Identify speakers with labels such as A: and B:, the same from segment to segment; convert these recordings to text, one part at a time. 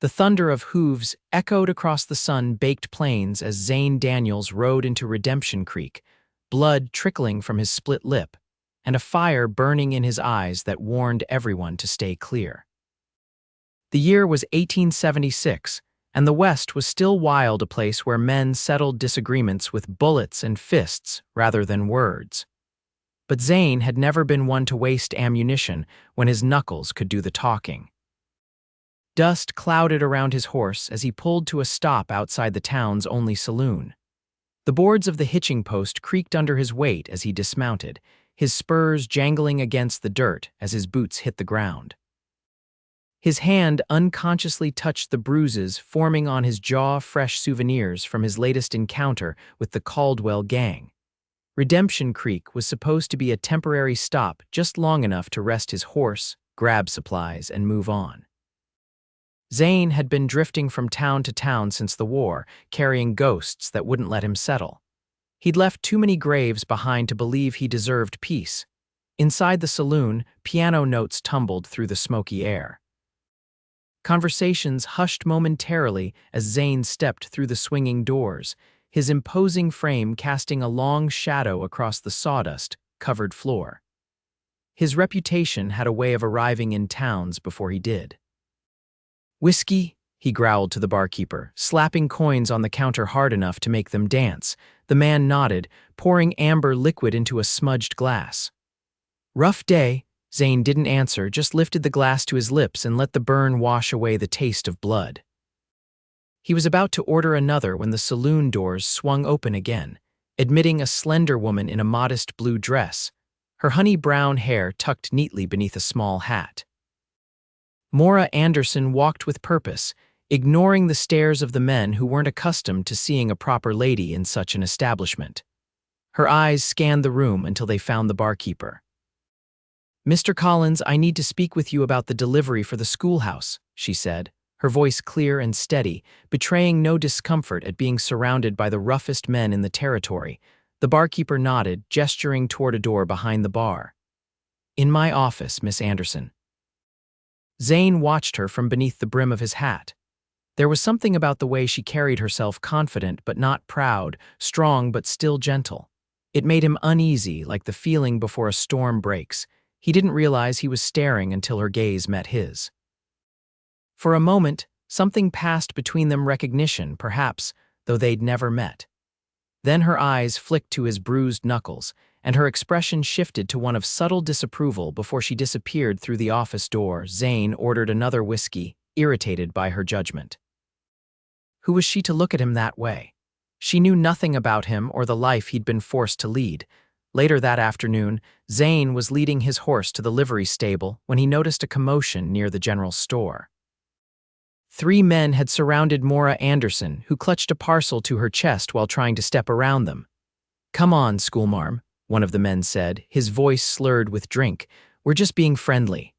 A: The thunder of hooves echoed across the sun-baked plains as Zane Daniels rode into Redemption Creek, blood trickling from his split lip, and a fire burning in his eyes that warned everyone to stay clear. The year was 1876, and the West was still wild, a place where men settled disagreements with bullets and fists rather than words. But Zane had never been one to waste ammunition when his knuckles could do the talking. Dust clouded around his horse as he pulled to a stop outside the town's only saloon. The boards of the hitching post creaked under his weight as he dismounted, his spurs jangling against the dirt as his boots hit the ground. His hand unconsciously touched the bruises forming on his jaw, fresh souvenirs from his latest encounter with the Caldwell gang. Redemption Creek was supposed to be a temporary stop just long enough to rest his horse, grab supplies, and move on. Zane had been drifting from town to town since the war, carrying ghosts that wouldn't let him settle. He'd left too many graves behind to believe he deserved peace. Inside the saloon, piano notes tumbled through the smoky air. Conversations hushed momentarily as Zane stepped through the swinging doors, his imposing frame casting a long shadow across the sawdust-covered floor. His reputation had a way of arriving in towns before he did. "Whiskey?" he growled to the barkeeper, slapping coins on the counter hard enough to make them dance. The man nodded, pouring amber liquid into a smudged glass. "Rough day." Zane didn't answer, just lifted the glass to his lips and let the burn wash away the taste of blood. He was about to order another when the saloon doors swung open again, admitting a slender woman in a modest blue dress, her honey-brown hair tucked neatly beneath a small hat. Maura Anderson walked with purpose, ignoring the stares of the men who weren't accustomed to seeing a proper lady in such an establishment. Her eyes scanned the room until they found the barkeeper. "Mr. Collins, I need to speak with you about the delivery for the schoolhouse," she said, her voice clear and steady, betraying no discomfort at being surrounded by the roughest men in the territory. The barkeeper nodded, gesturing toward a door behind the bar. "In my office, Miss Anderson." Zane watched her from beneath the brim of his hat. There was something about the way she carried herself, confident but not proud, strong but still gentle. It made him uneasy, like the feeling before a storm breaks. He didn't realize he was staring until her gaze met his. For a moment, something passed between them, recognition, perhaps, though they'd never met. Then her eyes flicked to his bruised knuckles, and her expression shifted to one of subtle disapproval before she disappeared through the office door. Zane ordered another whiskey, irritated by her judgment. Who was she to look at him that way? She knew nothing about him or the life he'd been forced to lead. Later that afternoon, Zane was leading his horse to the livery stable when he noticed a commotion near the general store. 3 men had surrounded Maura Anderson, who clutched a parcel to her chest while trying to step around them. "Come on, schoolmarm," one of the men said, his voice slurred with drink. "We're just being friendly."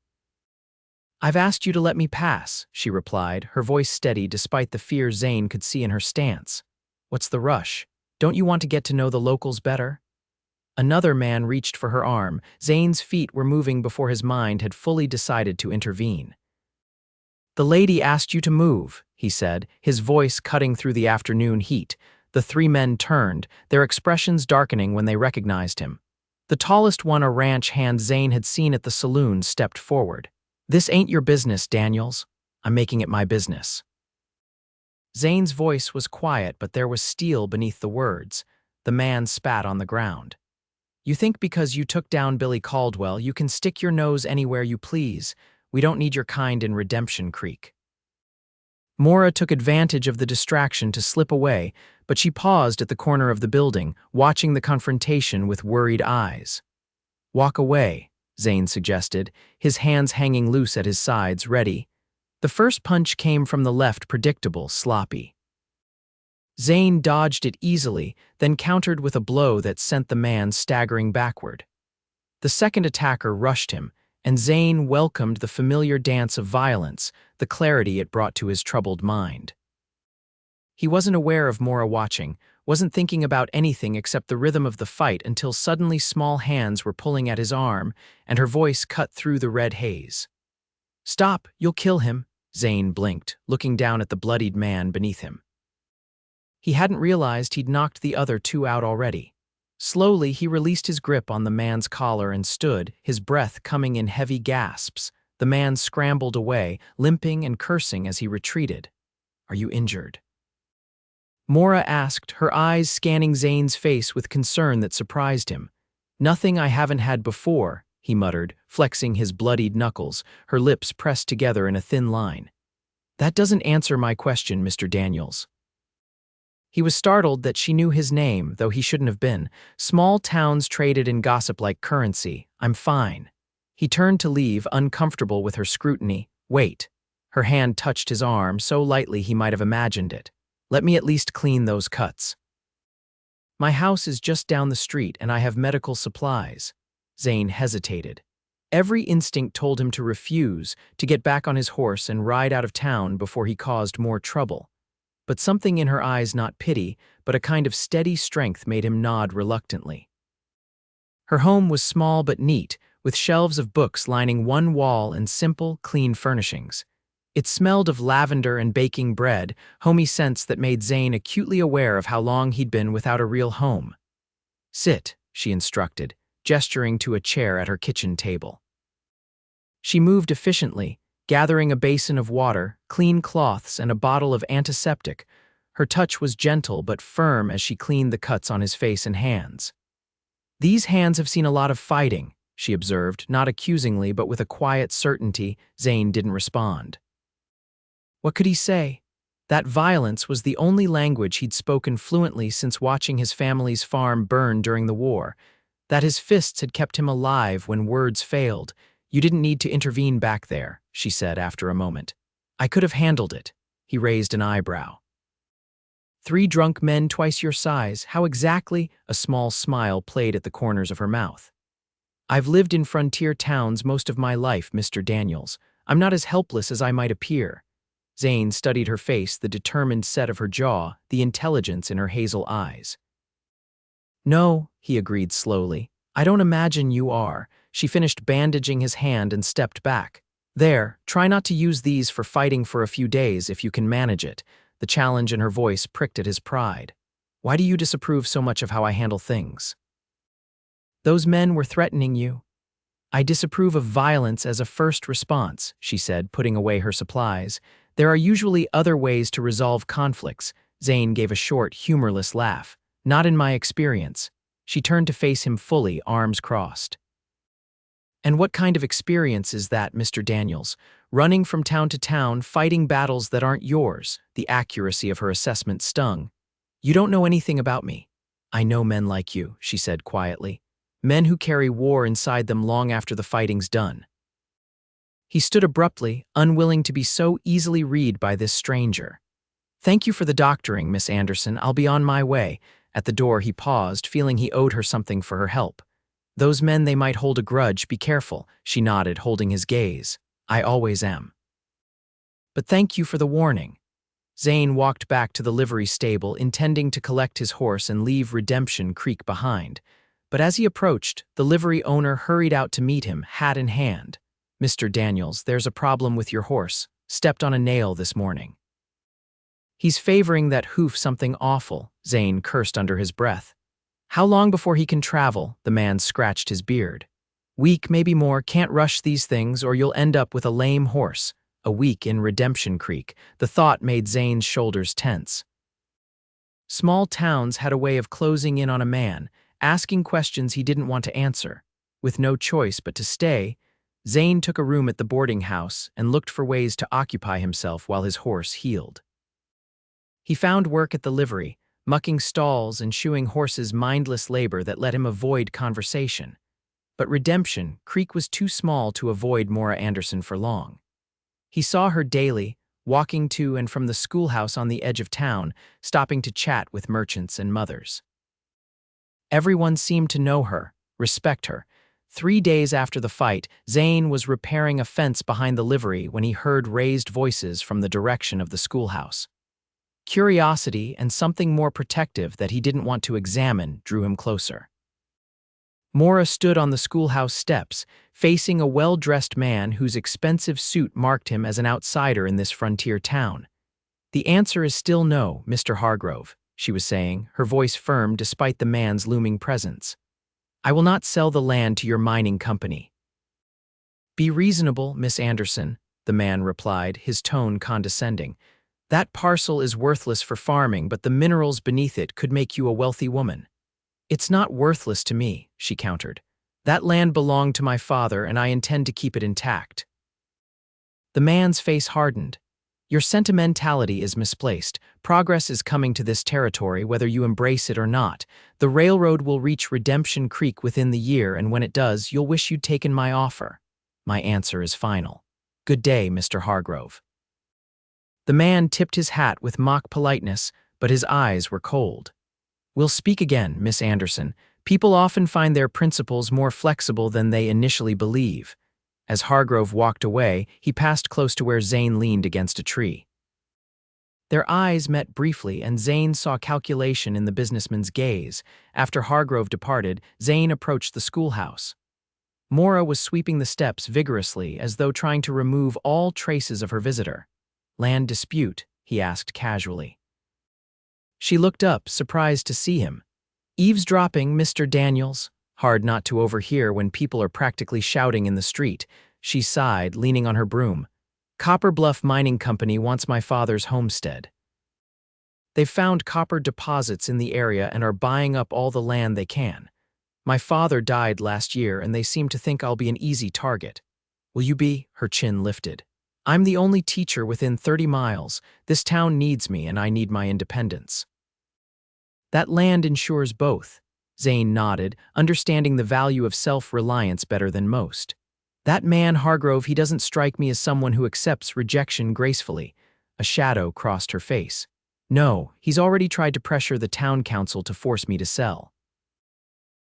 A: "I've asked you to let me pass," she replied, her voice steady despite the fear Zane could see in her stance. "What's the rush? Don't you want to get to know the locals better?" Another man reached for her arm. Zane's feet were moving before his mind had fully decided to intervene. "The lady asked you to move," he said, his voice cutting through the afternoon heat. The 3 men turned, their expressions darkening when they recognized him. The tallest one, a ranch hand Zane had seen at the saloon, stepped forward. "This ain't your business, Daniels. I'm making it my business." Zane's voice was quiet, but there was steel beneath the words. The man spat on the ground. "You think because you took down Billy Caldwell, you can stick your nose anywhere you please. We don't need your kind in Redemption Creek." Maura took advantage of the distraction to slip away, but she paused at the corner of the building, watching the confrontation with worried eyes. "Walk away," Zane suggested, his hands hanging loose at his sides, ready. The first punch came from the left, predictable, sloppy. Zane dodged it easily, then countered with a blow that sent the man staggering backward. The second attacker rushed him, and Zane welcomed the familiar dance of violence, the clarity it brought to his troubled mind. He wasn't aware of Maura watching, wasn't thinking about anything except the rhythm of the fight until suddenly small hands were pulling at his arm, and her voice cut through the red haze. "Stop, you'll kill him." Zane blinked, looking down at the bloodied man beneath him. He hadn't realized he'd knocked the other two out already. Slowly, he released his grip on the man's collar and stood, his breath coming in heavy gasps. The man scrambled away, limping and cursing as he retreated. "Are you injured?" Maura asked, her eyes scanning Zane's face with concern that surprised him. "Nothing I haven't had before," he muttered, flexing his bloodied knuckles, her lips pressed together in a thin line. "That doesn't answer my question, Mr. Daniels." He was startled that she knew his name, though he shouldn't have been. Small towns traded in gossip like currency. "I'm fine." He turned to leave, uncomfortable with her scrutiny. "Wait." Her hand touched his arm, so lightly he might have imagined it. "Let me at least clean those cuts." "My house is just down the street, and I have medical supplies." Zane hesitated. Every instinct told him to refuse, to get back on his horse and ride out of town before he caused more trouble. But something in her eyes, not pity, but a kind of steady strength, made him nod reluctantly. Her home was small but neat, with shelves of books lining one wall and simple, clean furnishings. It smelled of lavender and baking bread, homey scents that made Zane acutely aware of how long he'd been without a real home. "Sit," she instructed, gesturing to a chair at her kitchen table. She moved efficiently, gathering a basin of water, clean cloths, and a bottle of antiseptic. Her touch was gentle but firm as she cleaned the cuts on his face and hands. "These hands have seen a lot of fighting," she observed, not accusingly but with a quiet certainty. Zane didn't respond. What could he say? That violence was the only language he'd spoken fluently since watching his family's farm burn during the war. That his fists had kept him alive when words failed. "You didn't need to intervene back there," she said after a moment. "I could have handled it." He raised an eyebrow. "3 drunk men twice your size, how exactly?" A small smile played at the corners of her mouth. "I've lived in frontier towns most of my life, Mr. Daniels. I'm not as helpless as I might appear." Zane studied her face, the determined set of her jaw, the intelligence in her hazel eyes. "No," he agreed slowly. "I don't imagine you are." She finished bandaging his hand and stepped back. "There, try not to use these for fighting for a few days if you can manage it." The challenge in her voice pricked at his pride. "Why do you disapprove so much of how I handle things?" "Those men were threatening you." "I disapprove of violence as a first response," she said, putting away her supplies. "There are usually other ways to resolve conflicts." Zane gave a short, humorless laugh. "Not in my experience." She turned to face him fully, arms crossed. "And what kind of experience is that, Mr. Daniels? Running from town to town, fighting battles that aren't yours." The accuracy of her assessment stung. "You don't know anything about me." "I know men like you," she said quietly. "Men who carry war inside them long after the fighting's done." He stood abruptly, unwilling to be so easily read by this stranger. "Thank you for the doctoring, Miss Anderson. I'll be on my way." At the door he paused, feeling he owed her something for her help. "Those men, they might hold a grudge. Be careful." She nodded, holding his gaze. "I always am." "But thank you for the warning." Zane walked back to the livery stable, intending to collect his horse and leave Redemption Creek behind. But as he approached, the livery owner hurried out to meet him, hat in hand. "Mr. Daniels, there's a problem with your horse. Stepped on a nail this morning." "He's favoring that hoof something awful," Zane cursed under his breath. "How long before he can travel?" The man scratched his beard. "Week, maybe more. Can't rush these things or you'll end up with a lame horse." A week in Redemption Creek. The thought made Zane's shoulders tense. Small towns had a way of closing in on a man, asking questions he didn't want to answer. With no choice but to stay, Zane took a room at the boarding house and looked for ways to occupy himself while his horse healed. He found work at the livery, mucking stalls and shoeing horses, mindless labor that let him avoid conversation. But Redemption Creek was too small to avoid Maura Anderson for long. He saw her daily, walking to and from the schoolhouse on the edge of town, stopping to chat with merchants and mothers. Everyone seemed to know her, respect her. 3 days after the fight, Zane was repairing a fence behind the livery when he heard raised voices from the direction of the schoolhouse. Curiosity and something more protective that he didn't want to examine drew him closer. Maura stood on the schoolhouse steps, facing a well-dressed man whose expensive suit marked him as an outsider in this frontier town. "The answer is still no, Mr. Hargrove," she was saying, her voice firm despite the man's looming presence. "I will not sell the land to your mining company." "Be reasonable, Miss Anderson," the man replied, his tone condescending. "That parcel is worthless for farming, but the minerals beneath it could make you a wealthy woman." "It's not worthless to me," she countered. "That land belonged to my father, and I intend to keep it intact." The man's face hardened. "Your sentimentality is misplaced. Progress is coming to this territory, whether you embrace it or not. The railroad will reach Redemption Creek within the year, and when it does, you'll wish you'd taken my offer. My answer is final. Good day, Mr. Hargrove." The man tipped his hat with mock politeness, but his eyes were cold. "We'll speak again, Miss Anderson. People often find their principles more flexible than they initially believe." As Hargrove walked away, he passed close to where Zane leaned against a tree. Their eyes met briefly, and Zane saw calculation in the businessman's gaze. After Hargrove departed, Zane approached the schoolhouse. Maura was sweeping the steps vigorously, as though trying to remove all traces of her visitor. "Land dispute?" he asked casually. She looked up, surprised to see him. "Eavesdropping, Mr. Daniels?" Hard not to overhear when people are practically shouting in the street. She sighed, leaning on her broom. "Copper Bluff Mining Company wants my father's homestead. They've found copper deposits in the area and are buying up all the land they can. My father died last year, and they seem to think I'll be an easy target." "Will you be?" Her chin lifted. "I'm the only teacher within 30 miles. This town needs me, and I need my independence." "That land ensures both." Zane nodded, understanding the value of self-reliance better than most. "That man, Hargrove, he doesn't strike me as someone who accepts rejection gracefully." A shadow crossed her face. "No, he's already tried to pressure the town council to force me to sell.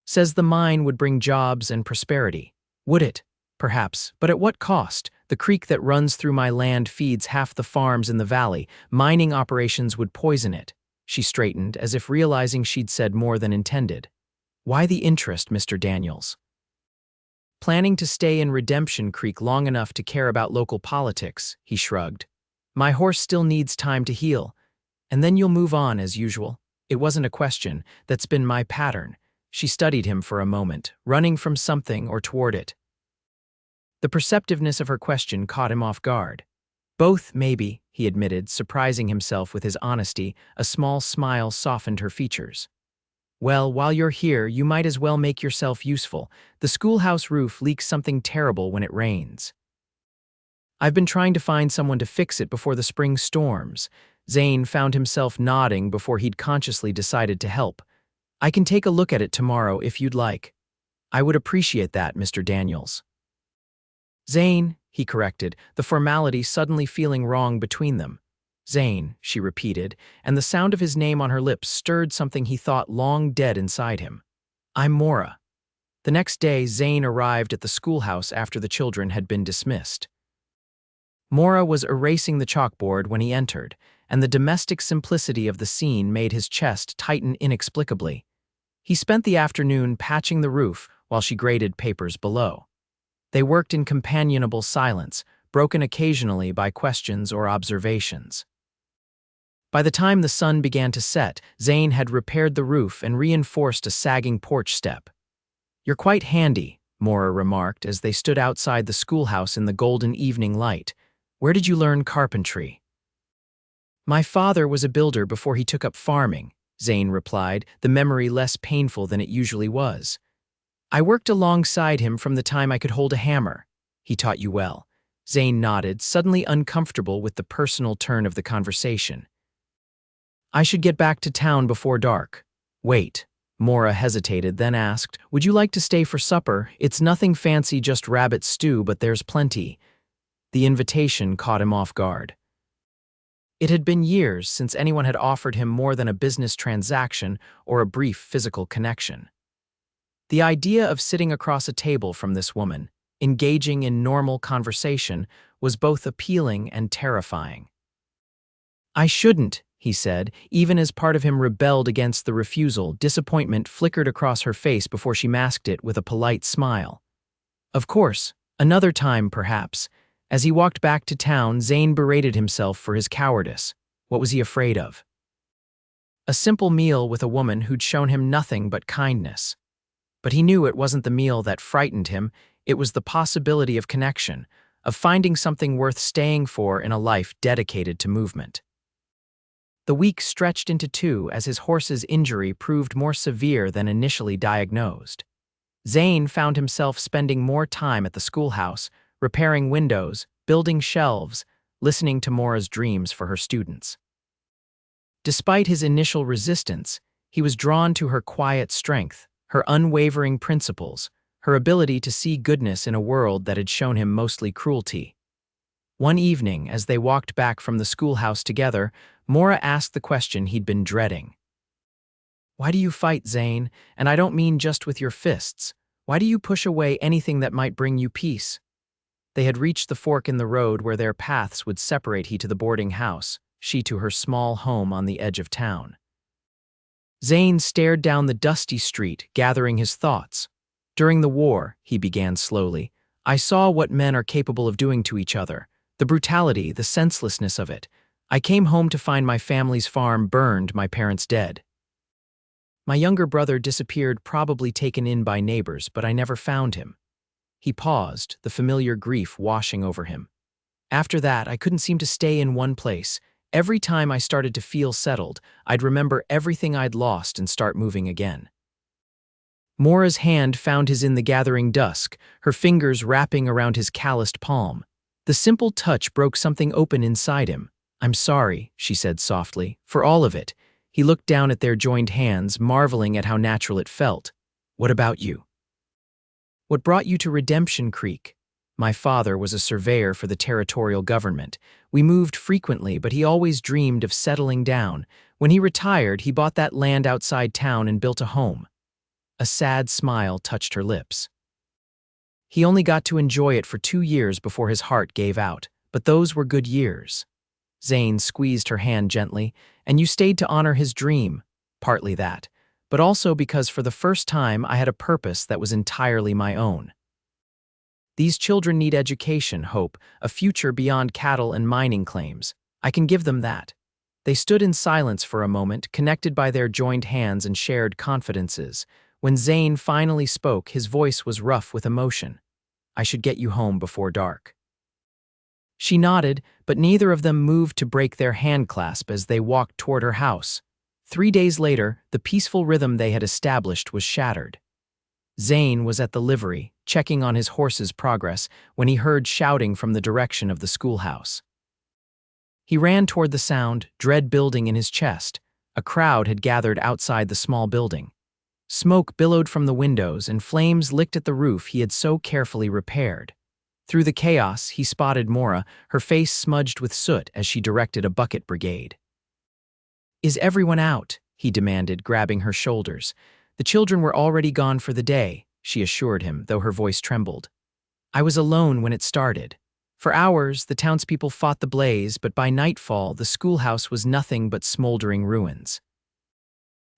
A: Says the mine would bring jobs and prosperity. Would it? Perhaps, but at what cost? The creek that runs through my land feeds half the farms in the valley. Mining operations would poison it." She straightened, as if realizing she'd said more than intended. "Why the interest, Mr. Daniels?" "Planning to stay in Redemption Creek long enough to care about local politics," he shrugged. "My horse still needs time to heal. And then you'll move on as usual." "It wasn't a question. That's been my pattern." She studied him for a moment, running from something or toward it. The perceptiveness of her question caught him off guard. "Both, maybe," he admitted, surprising himself with his honesty. A small smile softened her features. "Well, while you're here, you might as well make yourself useful. The schoolhouse roof leaks something terrible when it rains. I've been trying to find someone to fix it before the spring storms." Zane found himself nodding before he'd consciously decided to help. "I can take a look at it tomorrow if you'd like." "I would appreciate that, Mr. Daniels." "Zane," he corrected, the formality suddenly feeling wrong between them. "Zane," she repeated, and the sound of his name on her lips stirred something he thought long dead inside him. "I'm Maura." The next day, Zane arrived at the schoolhouse after the children had been dismissed. Maura was erasing the chalkboard when he entered, and the domestic simplicity of the scene made his chest tighten inexplicably. He spent the afternoon patching the roof while she graded papers below. They worked in companionable silence, broken occasionally by questions or observations. By the time the sun began to set, Zane had repaired the roof and reinforced a sagging porch step. "You're quite handy," Maura remarked as they stood outside the schoolhouse in the golden evening light. "Where did you learn carpentry?" "My father was a builder before he took up farming," Zane replied, the memory less painful than it usually was. "I worked alongside him from the time I could hold a hammer." "He taught you well." Zane nodded, suddenly uncomfortable with the personal turn of the conversation. "I should get back to town before dark." "Wait." Maura hesitated, then asked, "Would you like to stay for supper? It's nothing fancy, just rabbit stew, but there's plenty." The invitation caught him off guard. It had been years since anyone had offered him more than a business transaction or a brief physical connection. The idea of sitting across a table from this woman, engaging in normal conversation, was both appealing and terrifying. "I shouldn't," he said. Even as part of him rebelled against the refusal, disappointment flickered across her face before she masked it with a polite smile. Of course, another time perhaps. As he walked back to town, Zane berated himself for his cowardice. What was he afraid of? A simple meal with a woman who'd shown him nothing but kindness. But he knew it wasn't the meal that frightened him, it was the possibility of connection, of finding something worth staying for in a life dedicated to movement. The week stretched into 2 as his horse's injury proved more severe than initially diagnosed. Zane found himself spending more time at the schoolhouse, repairing windows, building shelves, listening to Maura's dreams for her students. Despite his initial resistance, he was drawn to her quiet strength, her unwavering principles, her ability to see goodness in a world that had shown him mostly cruelty. One evening, as they walked back from the schoolhouse together, Maura asked the question he'd been dreading. "Why do you fight, Zane? And I don't mean just with your fists. Why do you push away anything that might bring you peace?" They had reached the fork in the road where their paths would separate, he to the boarding house, she to her small home on the edge of town. Zane stared down the dusty street, gathering his thoughts. "During the war," he began slowly, "I saw what men are capable of doing to each other, the brutality, the senselessness of it. I came home to find my family's farm burned, my parents dead. My younger brother disappeared, probably taken in by neighbors, but I never found him." He paused, the familiar grief washing over him. "After that, I couldn't seem to stay in one place. Every time I started to feel settled, I'd remember everything I'd lost and start moving again." Maura's hand found his in the gathering dusk, her fingers wrapping around his calloused palm. The simple touch broke something open inside him. "I'm sorry," she said softly, "for all of it." He looked down at their joined hands, marveling at how natural it felt. "What about you? What brought you to Redemption Creek?" "My father was a surveyor for the territorial government. We moved frequently, but he always dreamed of settling down. When he retired, he bought that land outside town and built a home." A sad smile touched her lips. "He only got to enjoy it for 2 years before his heart gave out, but those were good years." Zane squeezed her hand gently. "And you stayed to honor his dream." "Partly that, but also because for the first time I had a purpose that was entirely my own. These children need education, hope, a future beyond cattle and mining claims. I can give them that." They stood in silence for a moment, connected by their joined hands and shared confidences. When Zane finally spoke, his voice was rough with emotion. "I should get you home before dark." She nodded, but neither of them moved to break their handclasp as they walked toward her house. 3 days later, the peaceful rhythm they had established was shattered. Zane was at the livery, checking on his horse's progress, when he heard shouting from the direction of the schoolhouse. He ran toward the sound, dread building in his chest. A crowd had gathered outside the small building. Smoke billowed from the windows, and flames licked at the roof he had so carefully repaired. Through the chaos, he spotted Maura, her face smudged with soot as she directed a bucket brigade. "Is everyone out?" he demanded, grabbing her shoulders. "The children were already gone for the day," she assured him, though her voice trembled. "I was alone when it started. For hours, the townspeople fought the blaze, but by nightfall, the schoolhouse was nothing but smoldering ruins."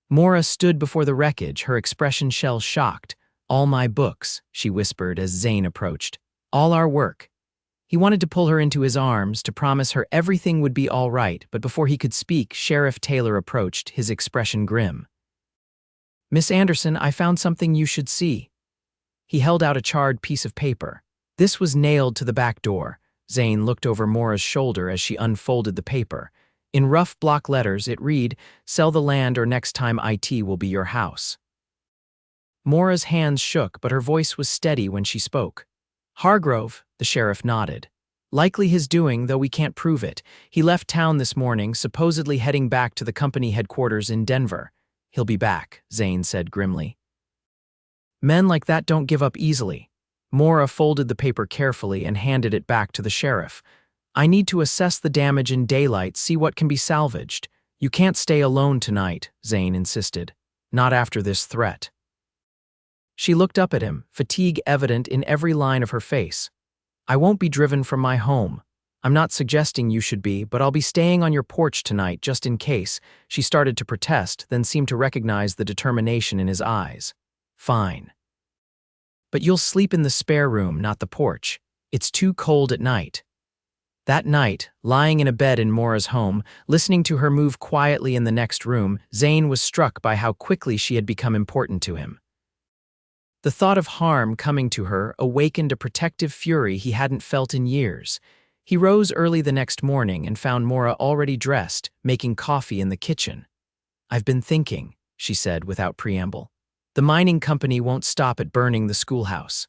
A: Maura stood before the wreckage, her expression shell-shocked. "All my books," she whispered as Zane approached. "All our work." He wanted to pull her into his arms, to promise her everything would be all right, but before he could speak, Sheriff Taylor approached, his expression grim. "Miss Anderson, I found something you should see." He held out a charred piece of paper. This was nailed to the back door. Zane looked over Maura's shoulder as she unfolded the paper. In rough block letters, it read, "Sell the land or next time IT will be your house." Maura's hands shook, but her voice was steady when she spoke. "Hargrove," the sheriff nodded. "Likely his doing, though we can't prove it. He left town this morning, supposedly heading back to the company headquarters in Denver." "He'll be back," Zane said grimly. "Men like that don't give up easily." Maura folded the paper carefully and handed it back to the sheriff. "I need to assess the damage in daylight, see what can be salvaged." "You can't stay alone tonight," Zane insisted. "Not after this threat." She looked up at him, fatigue evident in every line of her face. "I won't be driven from my home." I'm not suggesting you should be, but I'll be staying on your porch tonight just in case. She started to protest, then seemed to recognize the determination in his eyes. Fine. But you'll sleep in the spare room, not the porch. It's too cold at night. That night, lying in a bed in Maura's home, listening to her move quietly in the next room, Zane was struck by how quickly she had become important to him. The thought of harm coming to her awakened a protective fury he hadn't felt in years. He rose early the next morning and found Maura already dressed, making coffee in the kitchen. "I've been thinking," she said without preamble. "The mining company won't stop at burning the schoolhouse.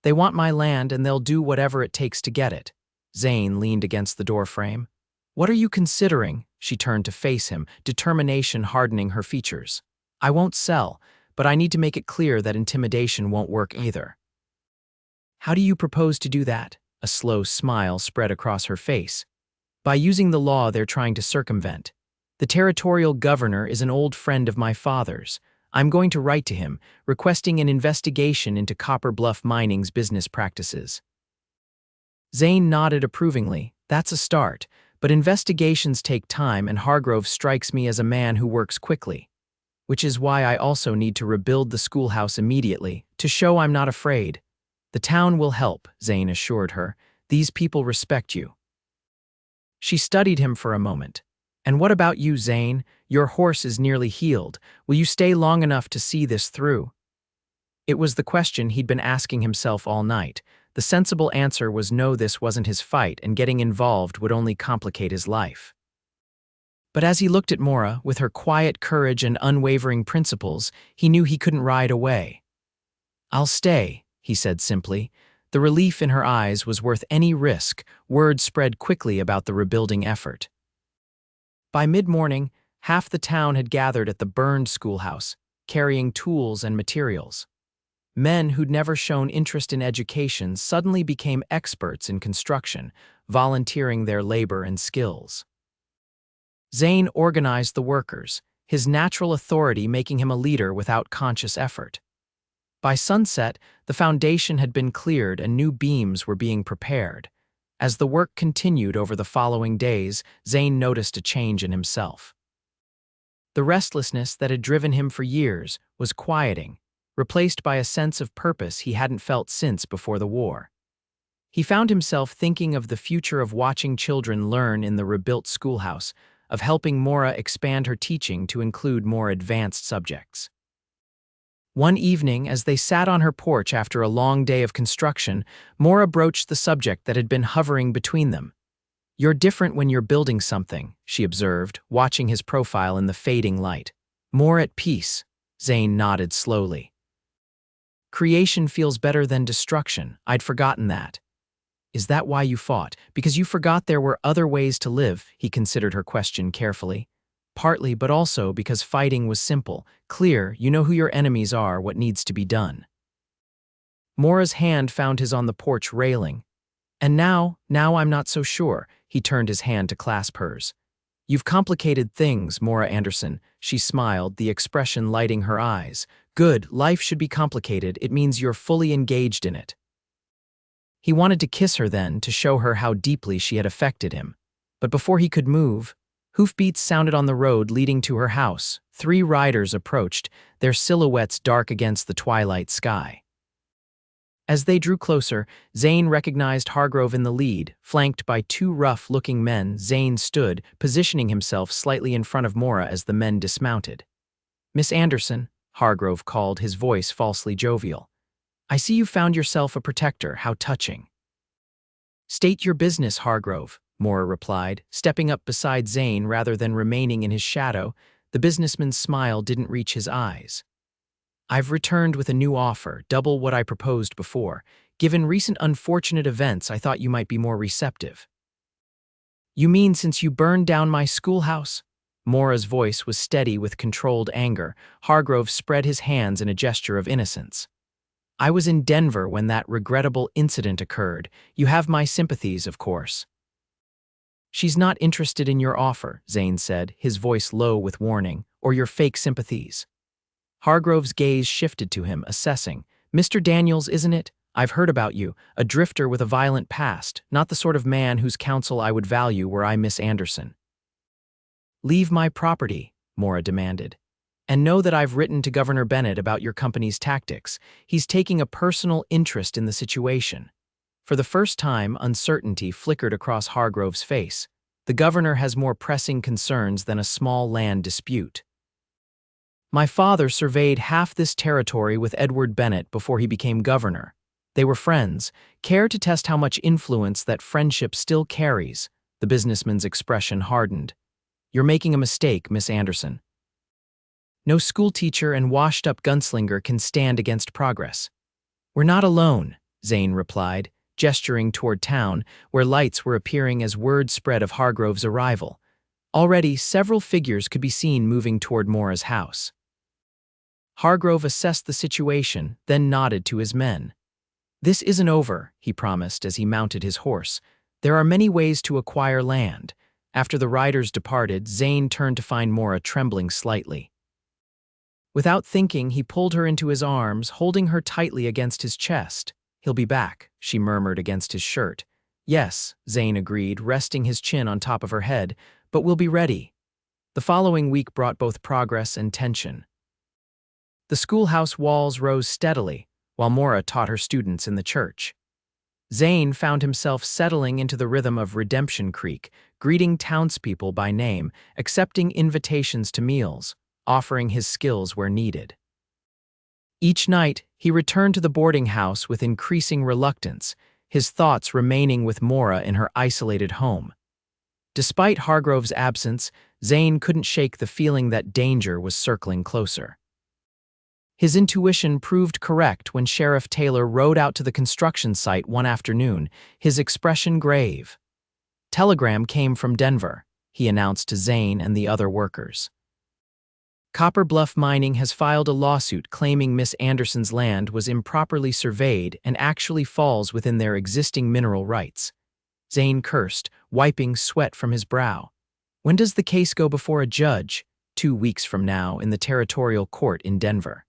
A: They want my land and they'll do whatever it takes to get it." Zane leaned against the doorframe. "What are you considering?" She turned to face him, determination hardening her features. "I won't sell, but I need to make it clear that intimidation won't work either." "How do you propose to do that?" A slow smile spread across her face. "By using the law they're trying to circumvent. The territorial governor is an old friend of my father's. I'm going to write to him, requesting an investigation into Copper Bluff Mining's business practices." Zane nodded approvingly. "That's a start, but investigations take time and Hargrove strikes me as a man who works quickly. Which is why I also need to rebuild the schoolhouse immediately, to show I'm not afraid." "The town will help," Zane assured her. "These people respect you." She studied him for a moment. "And what about you, Zane? Your horse is nearly healed. Will you stay long enough to see this through?" It was the question he'd been asking himself all night. The sensible answer was no, this wasn't his fight, and getting involved would only complicate his life. But as he looked at Maura, with her quiet courage and unwavering principles, he knew he couldn't ride away. "I'll stay," he said simply. The relief in her eyes was worth any risk. Word spread quickly about the rebuilding effort. By mid-morning, half the town had gathered at the burned schoolhouse, carrying tools and materials. Men who'd never shown interest in education suddenly became experts in construction, volunteering their labor and skills. Zane organized the workers, his natural authority making him a leader without conscious effort. By sunset, the foundation had been cleared and new beams were being prepared. As the work continued over the following days, Zane noticed a change in himself. The restlessness that had driven him for years was quieting, replaced by a sense of purpose he hadn't felt since before the war. He found himself thinking of the future of watching children learn in the rebuilt schoolhouse, of helping Maura expand her teaching to include more advanced subjects. One evening, as they sat on her porch after a long day of construction, Maura broached the subject that had been hovering between them. "You're different when you're building something," she observed, watching his profile in the fading light. "More at peace." Zane nodded slowly. "Creation feels better than destruction. I'd forgotten that." "Is that why you fought? Because you forgot there were other ways to live?" He considered her question carefully. "Partly, but also because fighting was simple, clear, you know who your enemies are, what needs to be done." Maura's hand found his on the porch railing. "And now I'm not so sure." He turned his hand to clasp hers. "You've complicated things, Maura Anderson." She smiled, the expression lighting her eyes. "Good, life should be complicated. It means you're fully engaged in it." He wanted to kiss her then, to show her how deeply she had affected him. But before he could move, hoofbeats sounded on the road leading to her house. 3 riders approached, their silhouettes dark against the twilight sky. As they drew closer, Zane recognized Hargrove in the lead, flanked by 2 rough-looking men. Zane stood, positioning himself slightly in front of Maura as the men dismounted. "Miss Anderson," Hargrove called, his voice falsely jovial. "I see you found yourself a protector. How touching." "State your business, Hargrove," Maura replied, stepping up beside Zane rather than remaining in his shadow. The businessman's smile didn't reach his eyes. "I've returned with a new offer, double what I proposed before. Given recent unfortunate events, I thought you might be more receptive." "You mean since you burned down my schoolhouse?" Maura's voice was steady with controlled anger. Hargrove spread his hands in a gesture of innocence. "I was in Denver when that regrettable incident occurred. You have my sympathies, of course." "She's not interested in your offer," Zane said, his voice low with warning, "or your fake sympathies." Hargrove's gaze shifted to him, assessing. "Mr. Daniels, isn't it? I've heard about you, a drifter with a violent past, not the sort of man whose counsel I would value were I Miss Anderson." "Leave my property," Maura demanded. "And know that I've written to Governor Bennett about your company's tactics. He's taking a personal interest in the situation." For the first time, uncertainty flickered across Hargrove's face. The governor has more pressing concerns than a small land dispute. "My father surveyed half this territory with Edward Bennett before he became governor. They were friends. Care to test how much influence that friendship still carries?" The businessman's expression hardened. "You're making a mistake, Miss Anderson. No schoolteacher and washed-up gunslinger can stand against progress." "We're not alone," Zane replied, gesturing toward town, where lights were appearing as word spread of Hargrove's arrival. Already, several figures could be seen moving toward Maura's house. Hargrove assessed the situation, then nodded to his men. "This isn't over," he promised as he mounted his horse. "There are many ways to acquire land." After the riders departed, Zane turned to find Maura trembling slightly. Without thinking, he pulled her into his arms, holding her tightly against his chest. "He'll be back," she murmured against his shirt. "Yes," Zane agreed, resting his chin on top of her head, "but we'll be ready." The following week brought both progress and tension. The schoolhouse walls rose steadily, while Maura taught her students in the church. Zane found himself settling into the rhythm of Redemption Creek, greeting townspeople by name, accepting invitations to meals, offering his skills where needed. Each night, he returned to the boarding house with increasing reluctance, his thoughts remaining with Maura in her isolated home. Despite Hargrove's absence, Zane couldn't shake the feeling that danger was circling closer. His intuition proved correct when Sheriff Taylor rode out to the construction site one afternoon, his expression grave. "Telegram came from Denver," he announced to Zane and the other workers. "Copper Bluff Mining has filed a lawsuit claiming Miss Anderson's land was improperly surveyed and actually falls within their existing mineral rights." Zane cursed, wiping sweat from his brow. "When does the case go before a judge?" "2 weeks from now in the territorial court in Denver."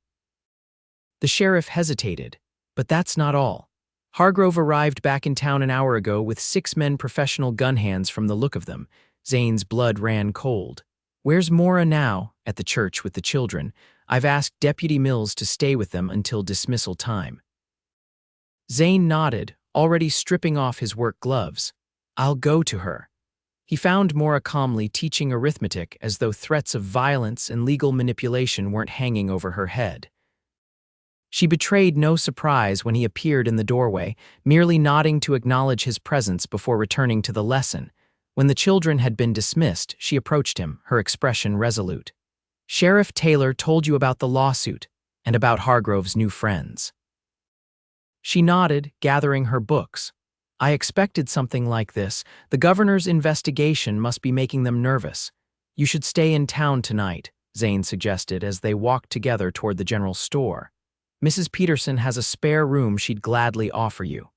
A: The sheriff hesitated, but that's not all. Hargrove arrived back in town an hour ago with 6 men professional gun hands from the look of them. Zane's blood ran cold. "Where's Maura now?" "At the church with the children. I've asked Deputy Mills to stay with them until dismissal time." Zane nodded, already stripping off his work gloves. "I'll go to her." He found Maura calmly teaching arithmetic as though threats of violence and legal manipulation weren't hanging over her head. She betrayed no surprise when he appeared in the doorway, merely nodding to acknowledge his presence before returning to the lesson. When the children had been dismissed, she approached him, her expression resolute. "Sheriff Taylor told you about the lawsuit and about Hargrove's new friends." She nodded, gathering her books. "I expected something like this. The governor's investigation must be making them nervous. You should stay in town tonight," Zane suggested as they walked together toward the general store. "Mrs. Peterson has a spare room she'd gladly offer you."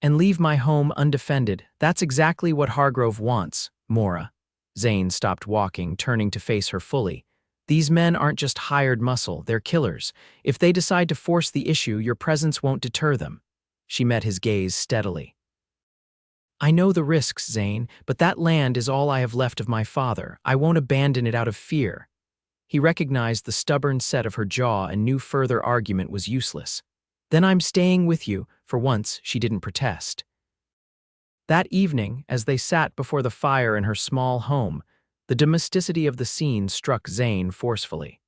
A: "And leave my home undefended. That's exactly what Hargrove wants, Maura." Zane stopped walking, turning to face her fully. "These men aren't just hired muscle, they're killers. If they decide to force the issue, your presence won't deter them." She met his gaze steadily. "I know the risks, Zane, but that land is all I have left of my father. I won't abandon it out of fear." He recognized the stubborn set of her jaw and knew further argument was useless. "Then I'm staying with you." For once, she didn't protest. That evening, as they sat before the fire in her small home, the domesticity of the scene struck Zane forcefully.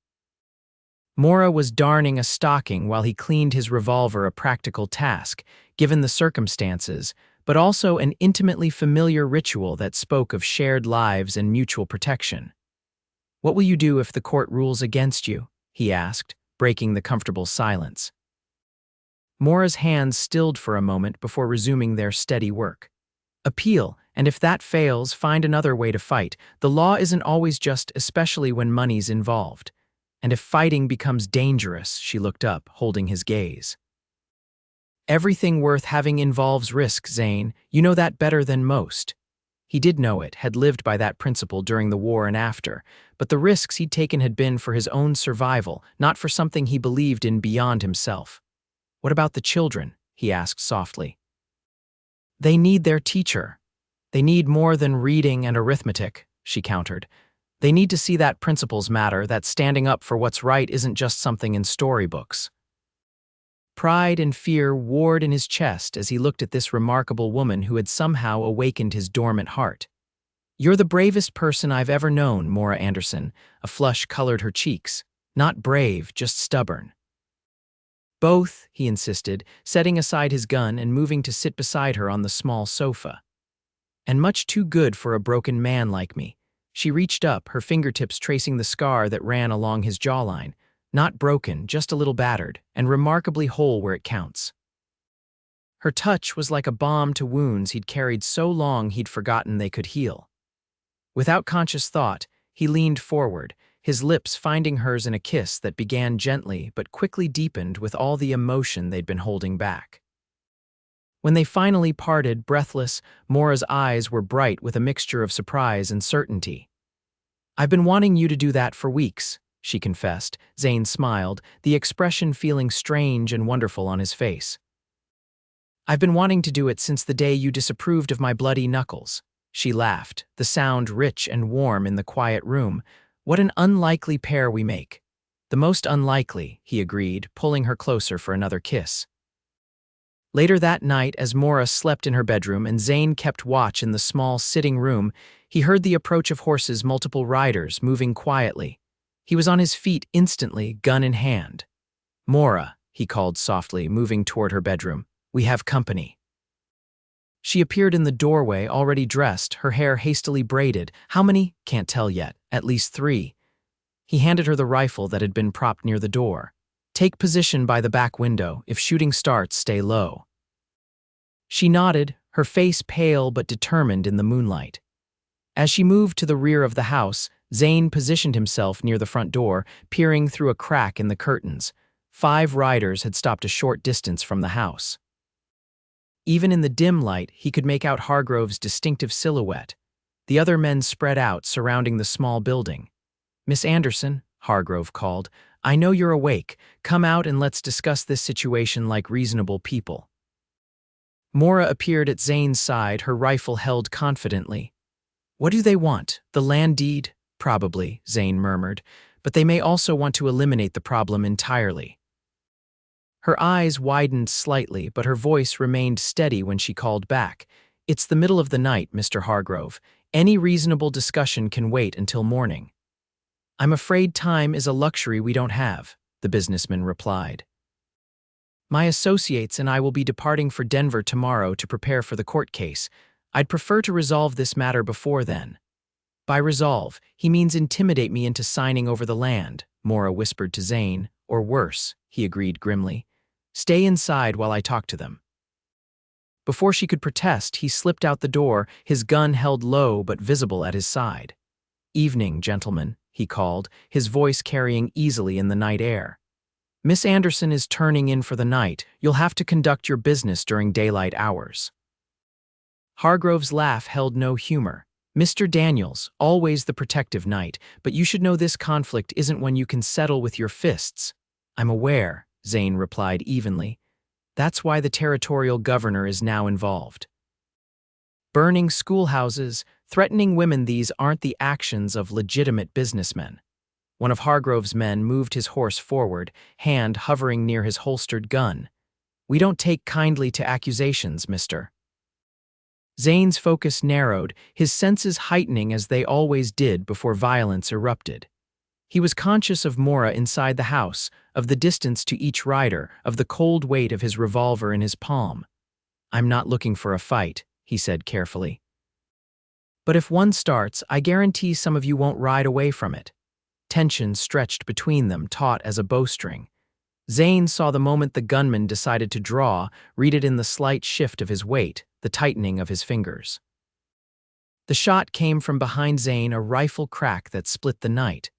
A: Maura was darning a stocking while he cleaned his revolver, a practical task, given the circumstances, but also an intimately familiar ritual that spoke of shared lives and mutual protection. "What will you do if the court rules against you?" he asked, breaking the comfortable silence. Maura's hands stilled for a moment before resuming their steady work. "Appeal, and if that fails, find another way to fight. The law isn't always just, especially when money's involved. And if fighting becomes dangerous," she looked up, holding his gaze. "Everything worth having involves risk, Zane. You know that better than most." He did know it, had lived by that principle during the war and after, but the risks he'd taken had been for his own survival, not for something he believed in beyond himself. What about the children? He asked softly. They need their teacher. They need more than reading and arithmetic, she countered. They need to see that principles matter, that standing up for what's right isn't just something in storybooks. Pride and fear warred in his chest as he looked at this remarkable woman who had somehow awakened his dormant heart. You're the bravest person I've ever known, Maura Anderson. A flush colored her cheeks. Not brave, just stubborn. Both, he insisted, setting aside his gun and moving to sit beside her on the small sofa. And much too good for a broken man like me. She reached up, her fingertips tracing the scar that ran along his jawline. Not broken, just a little battered, and remarkably whole where it counts. Her touch was like a balm to wounds he'd carried so long he'd forgotten they could heal. Without conscious thought, he leaned forward, his lips finding hers in a kiss that began gently but quickly deepened with all the emotion they'd been holding back. When they finally parted, breathless, Maura's eyes were bright with a mixture of surprise and certainty. I've been wanting you to do that for weeks, she confessed. Zane smiled, the expression feeling strange and wonderful on his face. I've been wanting to do it since the day you disapproved of my bloody knuckles. She laughed, the sound rich and warm in the quiet room. What an unlikely pair we make. The most unlikely, he agreed, pulling her closer for another kiss. Later that night, as Maura slept in her bedroom and Zane kept watch in the small sitting room, he heard the approach of horses, multiple riders, moving quietly. He was on his feet instantly, gun in hand. Maura, he called softly, moving toward her bedroom. We have company. She appeared in the doorway, already dressed, her hair hastily braided. How many? Can't tell yet. At least 3. He handed her the rifle that had been propped near the door. Take position by the back window. If shooting starts, stay low. She nodded, her face pale but determined in the moonlight. As she moved to the rear of the house, Zane positioned himself near the front door, peering through a crack in the curtains. 5 riders had stopped a short distance from the house. Even in the dim light, he could make out Hargrove's distinctive silhouette. The other men spread out, surrounding the small building. Miss Anderson, Hargrove called, I know you're awake. Come out and let's discuss this situation like reasonable people. Maura appeared at Zane's side, her rifle held confidently. What do they want? The land deed? Probably, Zane murmured, but they may also want to eliminate the problem entirely. Her eyes widened slightly, but her voice remained steady when she called back. It's the middle of the night, Mr. Hargrove. Any reasonable discussion can wait until morning. I'm afraid time is a luxury we don't have, the businessman replied. My associates and I will be departing for Denver tomorrow to prepare for the court case. I'd prefer to resolve this matter before then. By resolve, he means intimidate me into signing over the land, Maura whispered to Zane, or worse, he agreed grimly. Stay inside while I talk to them. Before she could protest, he slipped out the door, his gun held low but visible at his side. Evening, gentlemen, he called, his voice carrying easily in the night air. Miss Anderson is turning in for the night. You'll have to conduct your business during daylight hours. Hargrove's laugh held no humor. Mr. Daniels, always the protective knight, but you should know this conflict isn't one you can settle with your fists. I'm aware, Zane replied evenly. That's why the territorial governor is now involved. Burning schoolhouses, threatening women, these aren't the actions of legitimate businessmen. One of Hargrove's men moved his horse forward, hand hovering near his holstered gun. We don't take kindly to accusations, mister. Zane's focus narrowed, his senses heightening as they always did before violence erupted. He was conscious of Maura inside the house, of the distance to each rider, of the cold weight of his revolver in his palm. I'm not looking for a fight, he said carefully. But if one starts, I guarantee some of you won't ride away from it. Tension stretched between them, taut as a bowstring. Zane saw the moment the gunman decided to draw, read it in the slight shift of his weight, the tightening of his fingers. The shot came from behind Zane, a rifle crack that split the night.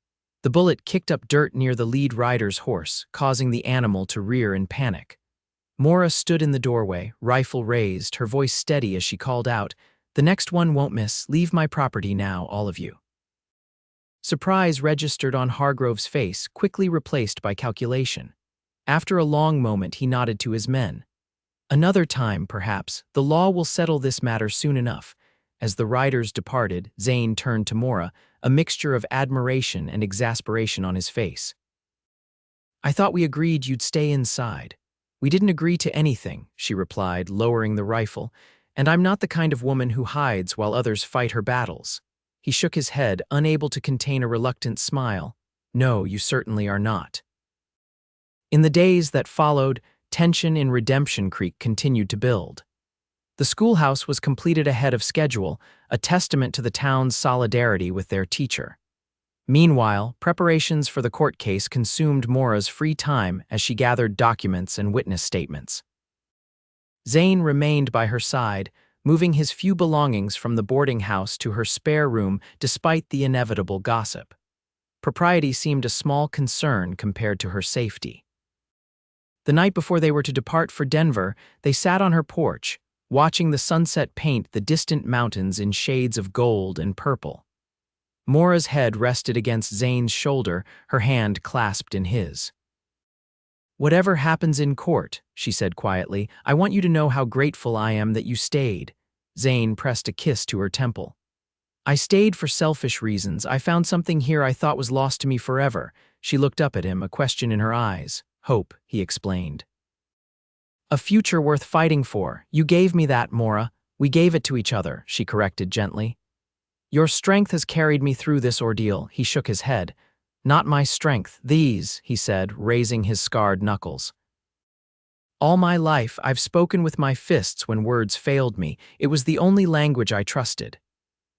A: The bullet kicked up dirt near the lead rider's horse, causing the animal to rear in panic. Maura stood in the doorway, rifle raised, her voice steady as she called out, "The next one won't miss. Leave my property now, all of you." Surprise registered on Hargrove's face, quickly replaced by calculation. After a long moment, he nodded to his men. Another time, perhaps, the law will settle this matter soon enough. As the riders departed, Zane turned to Maura, a mixture of admiration and exasperation on his face. "I thought we agreed you'd stay inside." "We didn't agree to anything," she replied, lowering the rifle, "and I'm not the kind of woman who hides while others fight her battles." He shook his head, unable to contain a reluctant smile. "No, you certainly are not." In the days that followed, tension in Redemption Creek continued to build. The schoolhouse was completed ahead of schedule, a testament to the town's solidarity with their teacher. Meanwhile, preparations for the court case consumed Maura's free time as she gathered documents and witness statements. Zane remained by her side, moving his few belongings from the boarding house to her spare room despite the inevitable gossip. Propriety seemed a small concern compared to her safety. The night before they were to depart for Denver, they sat on her porch, watching the sunset paint the distant mountains in shades of gold and purple. Maura's head rested against Zane's shoulder, her hand clasped in his. "Whatever happens in court," she said quietly, "I want you to know how grateful I am that you stayed." Zane pressed a kiss to her temple. "I stayed for selfish reasons. I found something here I thought was lost to me forever." She looked up at him, a question in her eyes. "Hope," he explained. "A future worth fighting for. You gave me that, Maura. We gave it to each other," she corrected gently. "Your strength has carried me through this ordeal." He shook his head. "Not my strength, these," he said, raising his scarred knuckles. "All my life, I've spoken with my fists when words failed me. It was the only language I trusted."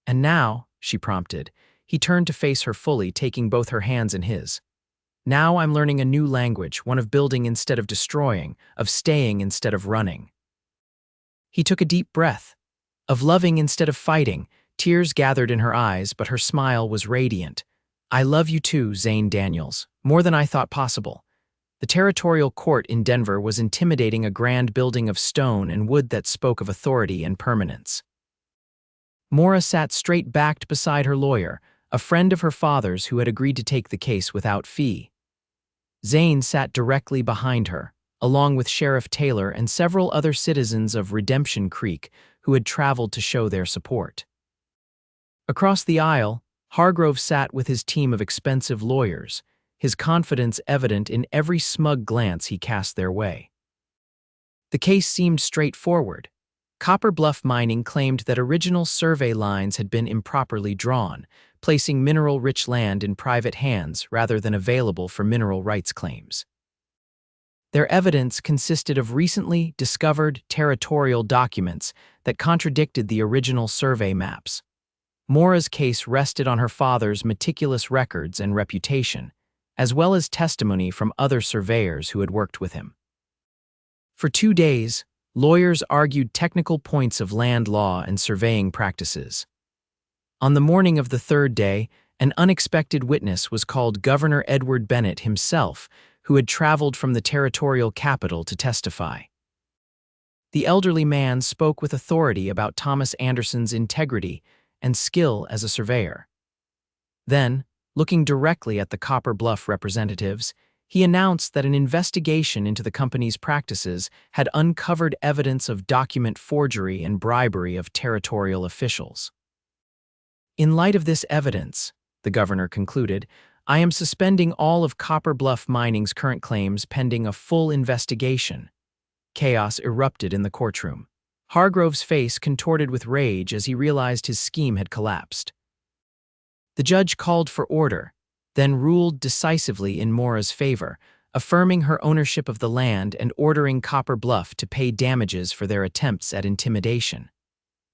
A: "And now," she prompted. He turned to face her fully, taking both her hands in his. "Now I'm learning a new language, one of building instead of destroying, of staying instead of running." He took a deep breath. "Of loving instead of fighting." Tears gathered in her eyes, but her smile was radiant. "I love you too, Zane Daniels, more than I thought possible." The territorial court in Denver was intimidating, a grand building of stone and wood that spoke of authority and permanence. Maura sat straight-backed beside her lawyer, a friend of her father's who had agreed to take the case without fee. Zane sat directly behind her, along with Sheriff Taylor and several other citizens of Redemption Creek who had traveled to show their support. Across the aisle, Hargrove sat with his team of expensive lawyers, his confidence evident in every smug glance he cast their way. The case seemed straightforward. Copper Bluff Mining claimed that original survey lines had been improperly drawn, placing mineral-rich land in private hands rather than available for mineral rights claims. Their evidence consisted of recently discovered territorial documents that contradicted the original survey maps. Maura's case rested on her father's meticulous records and reputation, as well as testimony from other surveyors who had worked with him. For 2 days, lawyers argued technical points of land law and surveying practices. On the morning of the 3rd day, an unexpected witness was called Governor Edward Bennett himself, who had traveled from the territorial capital to testify. The elderly man spoke with authority about Thomas Anderson's integrity and skill as a surveyor. Then, looking directly at the Copper Bluff representatives, he announced that an investigation into the company's practices had uncovered evidence of document forgery and bribery of territorial officials. "In light of this evidence," the governor concluded, "I am suspending all of Copper Bluff Mining's current claims pending a full investigation." Chaos erupted in the courtroom. Hargrove's face contorted with rage as he realized his scheme had collapsed. The judge called for order, then ruled decisively in Maura's favor, affirming her ownership of the land and ordering Copper Bluff to pay damages for their attempts at intimidation.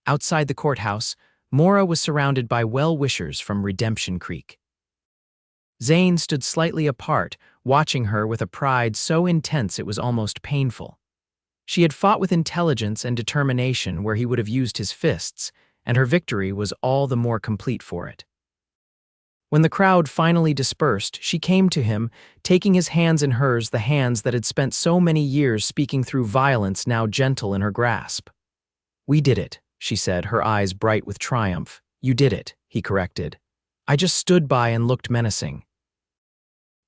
A: Outside the courthouse, Maura was surrounded by well-wishers from Redemption Creek. Zane stood slightly apart, watching her with a pride so intense it was almost painful. She had fought with intelligence and determination where he would have used his fists, and her victory was all the more complete for it. When the crowd finally dispersed, she came to him, taking his hands in hers, the hands that had spent so many years speaking through violence now gentle in her grasp. "We did it," she said, her eyes bright with triumph. "You did it," he corrected. "I just stood by and looked menacing."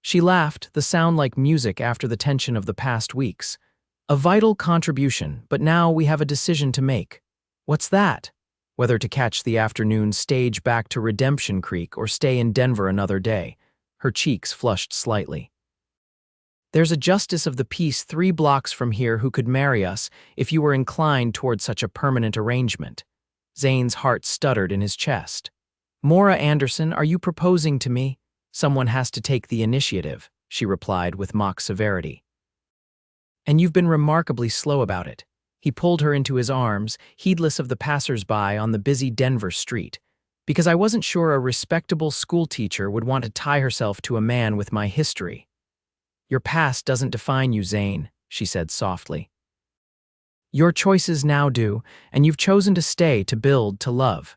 A: She laughed, the sound like music after the tension of the past weeks. A vital contribution, but now we have a decision to make. What's that? Whether to catch the afternoon stage back to Redemption Creek or stay in Denver another day. Her cheeks flushed slightly. There's a justice of the peace 3 blocks from here who could marry us if you were inclined toward such a permanent arrangement. Zane's heart stuttered in his chest. Maura Anderson, are you proposing to me? Someone has to take the initiative, she replied with mock severity. And you've been remarkably slow about it. He pulled her into his arms, heedless of the passers-by on the busy Denver street. Because I wasn't sure a respectable schoolteacher would want to tie herself to a man with my history. Your past doesn't define you, Zane, she said softly. Your choices now do, and you've chosen to stay, to build, to love.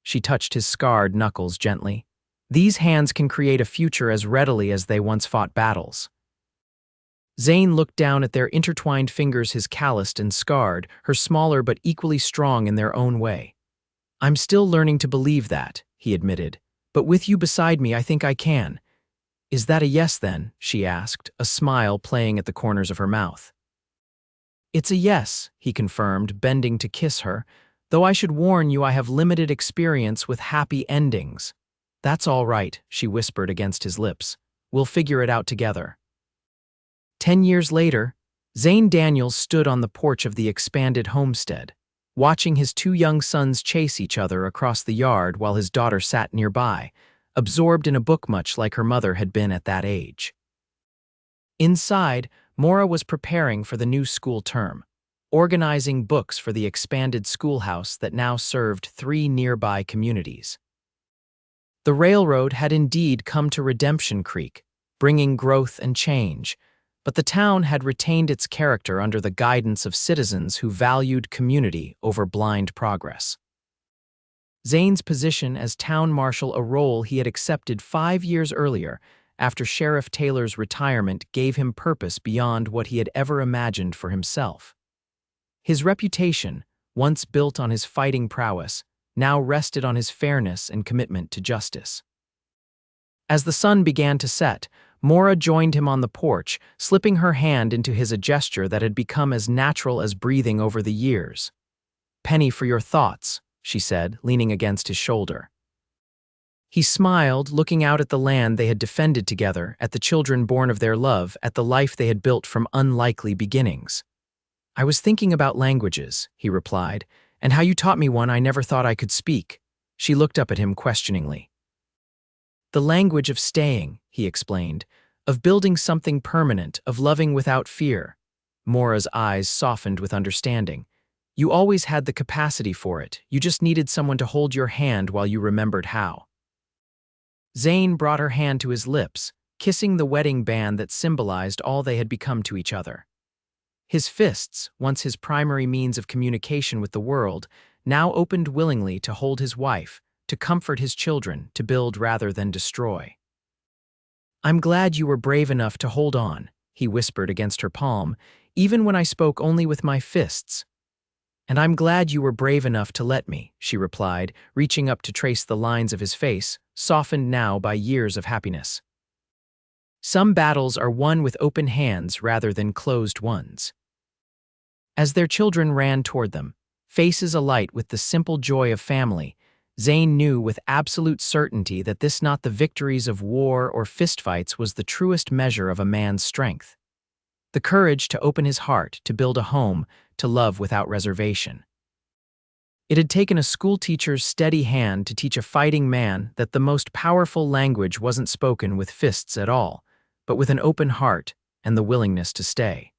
A: She touched his scarred knuckles gently. These hands can create a future as readily as they once fought battles. Zane looked down at their intertwined fingers, his calloused and scarred, her smaller but equally strong in their own way. I'm still learning to believe that, he admitted, but with you beside me I think I can. Is that a yes then? She asked, a smile playing at the corners of her mouth. It's a yes, he confirmed, bending to kiss her, though I should warn you I have limited experience with happy endings. That's all right, she whispered against his lips. We'll figure it out together. 10 years later, Zane Daniels stood on the porch of the expanded homestead, watching his 2 young sons chase each other across the yard while his daughter sat nearby, absorbed in a book much like her mother had been at that age. Inside, Maura was preparing for the new school term, organizing books for the expanded schoolhouse that now served 3 nearby communities. The railroad had indeed come to Redemption Creek, bringing growth and change, but the town had retained its character under the guidance of citizens who valued community over blind progress. Zane's position as town marshal, a role he had accepted 5 years earlier after Sheriff Taylor's retirement, gave him purpose beyond what he had ever imagined for himself. His reputation, once built on his fighting prowess, now rested on his fairness and commitment to justice. As the sun began to set, Maura joined him on the porch, slipping her hand into his, a gesture that had become as natural as breathing over the years. "Penny for your thoughts," she said, leaning against his shoulder. He smiled, looking out at the land they had defended together, at the children born of their love, at the life they had built from unlikely beginnings. "I was thinking about languages," he replied, "and how you taught me one I never thought I could speak." She looked up at him questioningly. "The language of staying," he explained, "of building something permanent, of loving without fear." Maura's eyes softened with understanding. "You always had the capacity for it. You just needed someone to hold your hand while you remembered how." Zane brought her hand to his lips, kissing the wedding band that symbolized all they had become to each other. His fists, once his primary means of communication with the world, now opened willingly to hold his wife, to comfort his children, to build rather than destroy. "I'm glad you were brave enough to hold on," he whispered against her palm, "even when I spoke only with my fists." "And I'm glad you were brave enough to let me," she replied, reaching up to trace the lines of his face, softened now by years of happiness. Some battles are won with open hands rather than closed ones. As their children ran toward them, faces alight with the simple joy of family, Zane knew with absolute certainty that this, not the victories of war or fistfights, was the truest measure of a man's strength. The courage to open his heart, to build a home, to love without reservation. It had taken a schoolteacher's steady hand to teach a fighting man that the most powerful language wasn't spoken with fists at all, but with an open heart and the willingness to stay.